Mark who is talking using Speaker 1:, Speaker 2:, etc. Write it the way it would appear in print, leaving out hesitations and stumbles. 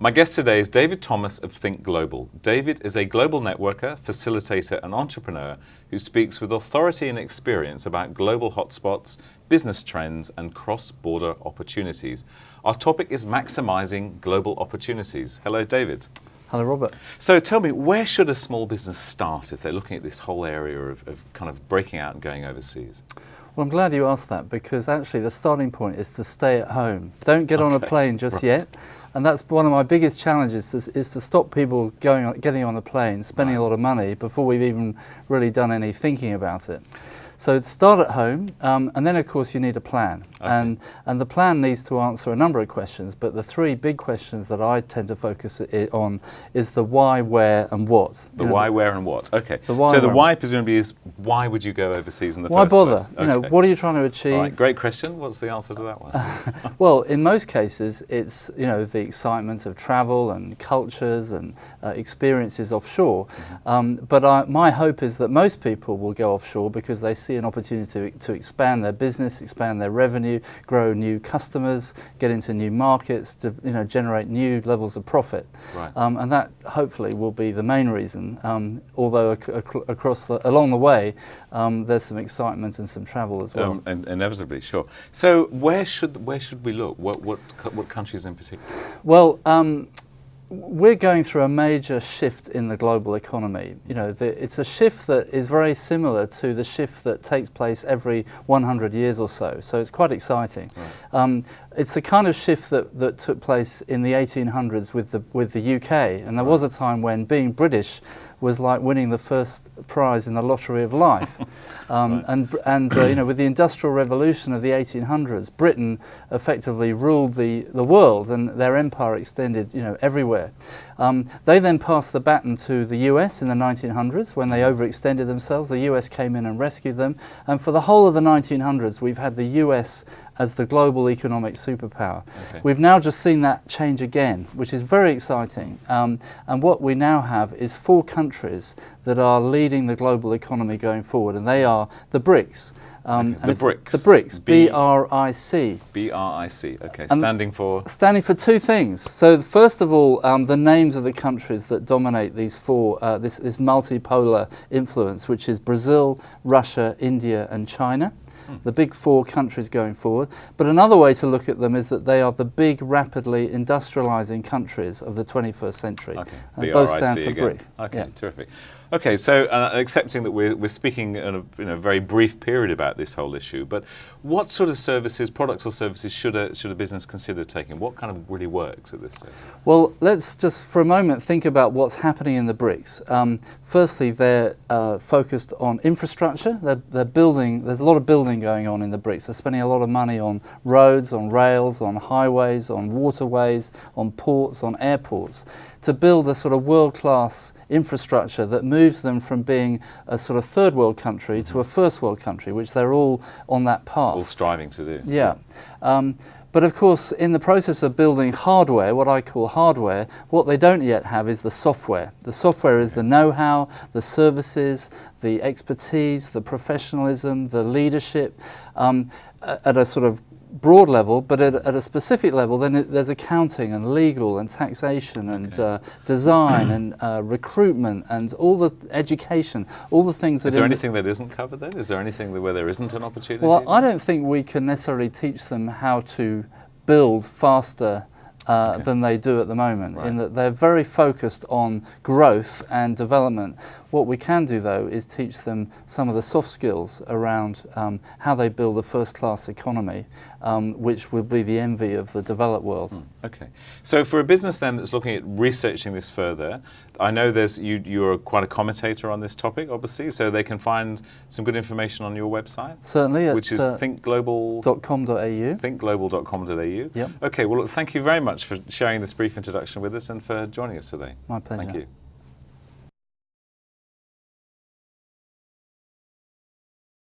Speaker 1: My guest today is David Thomas of Think Global. David is a global networker, facilitator and entrepreneur who speaks with authority and experience about global hotspots, business trends and cross-border opportunities. Our topic is maximising global opportunities. Hello, David.
Speaker 2: Hello, Robert.
Speaker 1: So tell me, where should a small business start if they're looking at this whole area of kind of breaking out and going overseas?
Speaker 2: Well, I'm glad you asked that, because actually the starting point is to stay at home. Don't get on a plane just yet. And that's one of my biggest challenges, is to stop people getting on a plane, spending a lot of money before we've even really done any thinking about it. So start at home, and then of course you need a plan. And the plan needs to answer a number of questions, but the three big questions that I tend to focus on is the why, where and what.
Speaker 1: The why, where and what, okay.
Speaker 2: The why,
Speaker 1: so the why presumably is, why would you go overseas in the first place?
Speaker 2: Why bother? You know, what are you trying to achieve?
Speaker 1: All right, great question. What's the answer to that one?
Speaker 2: Well, in most cases it's, you know, the excitement of travel and cultures and experiences offshore. But my hope is that most people will go offshore because they see an opportunity to expand their business, expand their revenue, grow new customers, get into new markets, to, you know, generate new levels of profit.
Speaker 1: Right.
Speaker 2: And that hopefully will be the main reason. Although along the way, there's some excitement and some travel as well.
Speaker 1: And inevitably, sure. So where should we look? What countries in particular?
Speaker 2: Well, we're going through a major shift in the global economy. You know, it's a shift that is very similar to the shift that takes place every 100 years or so. So it's quite exciting. Right. It's the kind of shift that took place in the 1800s with the UK, and there was a time when being British was like winning the first prize in the lottery of life. And you know, with the Industrial Revolution of the 1800s, Britain effectively ruled the world, and their empire extended, you know, everywhere. They then passed the baton to the US in the 1900s when they overextended themselves. The US came in and rescued them, and for the whole of the 1900s we've had the US as the global economic superpower. Okay. We've now just seen that change again, which is very exciting. And what we now have is 4 countries that are leading the global economy going forward, and they are the BRICS.
Speaker 1: The BRICS.
Speaker 2: The BRICS, B-R-I-C.
Speaker 1: B-R-I-C, okay, standing for?
Speaker 2: Standing for 2 things. So first of all, the names of the countries that dominate these 4, this multipolar influence, which is Brazil, Russia, India and China. The big 4 countries going forward. But another way to look at them is that they are the big, rapidly industrializing countries of the 21st century.
Speaker 1: Okay.
Speaker 2: And both stand for
Speaker 1: again.
Speaker 2: BRIC.
Speaker 1: Okay,
Speaker 2: yeah.
Speaker 1: Terrific. Okay, so accepting that we're speaking in a very brief period about this whole issue, but what sort of services, products or services should a business consider taking? What kind of really works at this stage?
Speaker 2: Well, let's just for a moment think about what's happening in the BRICS. Firstly, they're focused on infrastructure. They're building, there's a lot of building going on in the BRICS. They're spending a lot of money on roads, on rails, on highways, on waterways, on ports, on airports, to build a sort of world-class infrastructure that moves them from being a sort of third world country to a first world country, which they're all on that path.
Speaker 1: All striving to do.
Speaker 2: Yeah. But of course, in the process of building hardware, what I call hardware, what they don't yet have is the software. The software is the know-how, the services, the expertise, the professionalism, the leadership, at a sort of broad level, but at a specific level, then there's accounting and legal and taxation and design and recruitment and all the education, all the things that...
Speaker 1: Is there anything that isn't covered then? Is there anything where there isn't an opportunity?
Speaker 2: Well, I don't think we can necessarily teach them how to build faster than they do at the moment, in that they're very focused on growth and development. What we can do, though, is teach them some of the soft skills around how they build a first-class economy, which will be the envy of the developed world.
Speaker 1: Okay. So for a business then that's looking at researching this further, I know you're quite a commentator on this topic, obviously, so they can find some good information on your website?
Speaker 2: Certainly.
Speaker 1: Which is thinkglobal.com.au. Thinkglobal.com.au.
Speaker 2: Yep.
Speaker 1: Okay, well, look, thank you very much for sharing this brief introduction with us and for joining us today.
Speaker 2: My pleasure.
Speaker 1: Thank you.